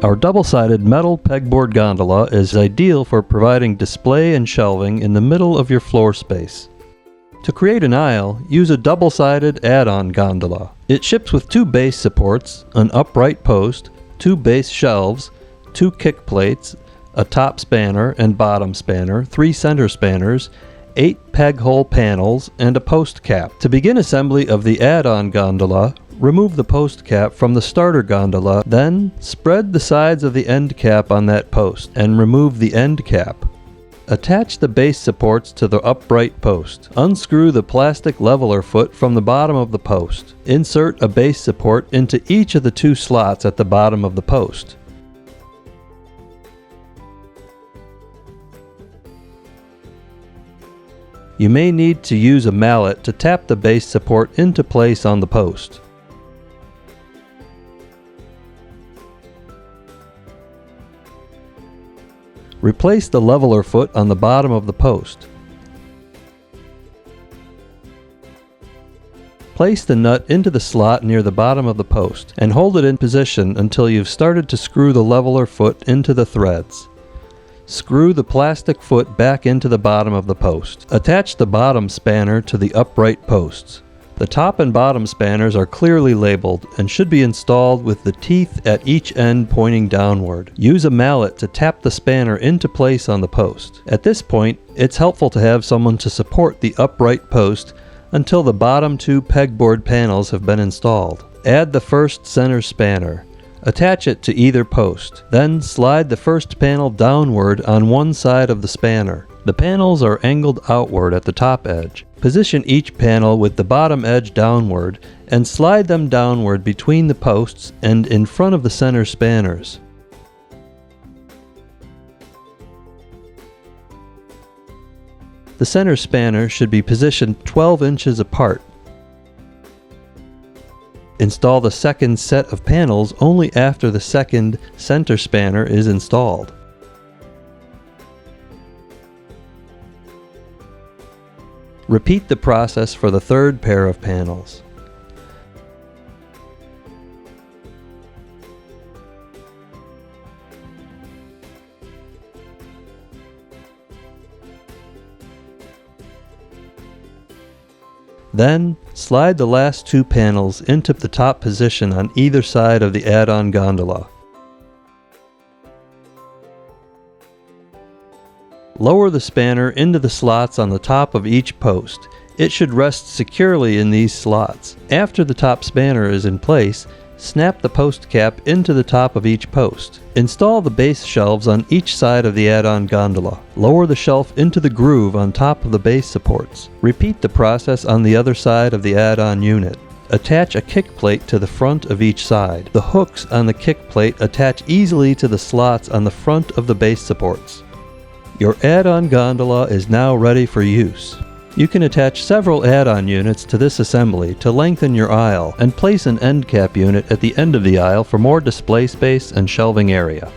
Our double-sided metal pegboard gondola is ideal for providing display and shelving in the middle of your floor space. To create an aisle, use a double-sided add-on gondola. It ships with 2 base supports, an upright post, 2 base shelves, 2 kick plates, a top spanner and bottom spanner, 3 center spanners, 8 peg hole panels, and a post cap. To begin assembly of the add-on gondola, remove the post cap from the starter gondola, then spread the sides of the end cap on that post and remove the end cap. Attach the base supports to the upright post. Unscrew the plastic leveler foot from the bottom of the post. Insert a base support into each of the 2 slots at the bottom of the post. You may need to use a mallet to tap the base support into place on the post. Replace the leveler foot on the bottom of the post. Place the nut into the slot near the bottom of the post and hold it in position until you've started to screw the leveler foot into the threads. Screw the plastic foot back into the bottom of the post. Attach the bottom spanner to the upright posts. The top and bottom spanners are clearly labeled and should be installed with the teeth at each end pointing downward. Use a mallet to tap the spanner into place on the post. At this point, it's helpful to have someone to support the upright post until the bottom 2 pegboard panels have been installed. Add the first center spanner. Attach it to either post. Then slide the first panel downward on one side of the spanner. The panels are angled outward at the top edge. Position each panel with the bottom edge downward and slide them downward between the posts and in front of the center spanners. The center spanner should be positioned 12 inches apart. Install the second set of panels only after the second center spanner is installed. Repeat the process for the third pair of panels. Then, slide the last 2 panels into the top position on either side of the add-on gondola. Lower the spanner into the slots on the top of each post. It should rest securely in these slots. After the top spanner is in place, snap the post cap into the top of each post. Install the base shelves on each side of the add-on gondola. Lower the shelf into the groove on top of the base supports. Repeat the process on the other side of the add-on unit. Attach a kick plate to the front of each side. The hooks on the kick plate attach easily to the slots on the front of the base supports. Your add-on gondola is now ready for use. You can attach several add-on units to this assembly to lengthen your aisle and place an end cap unit at the end of the aisle for more display space and shelving area.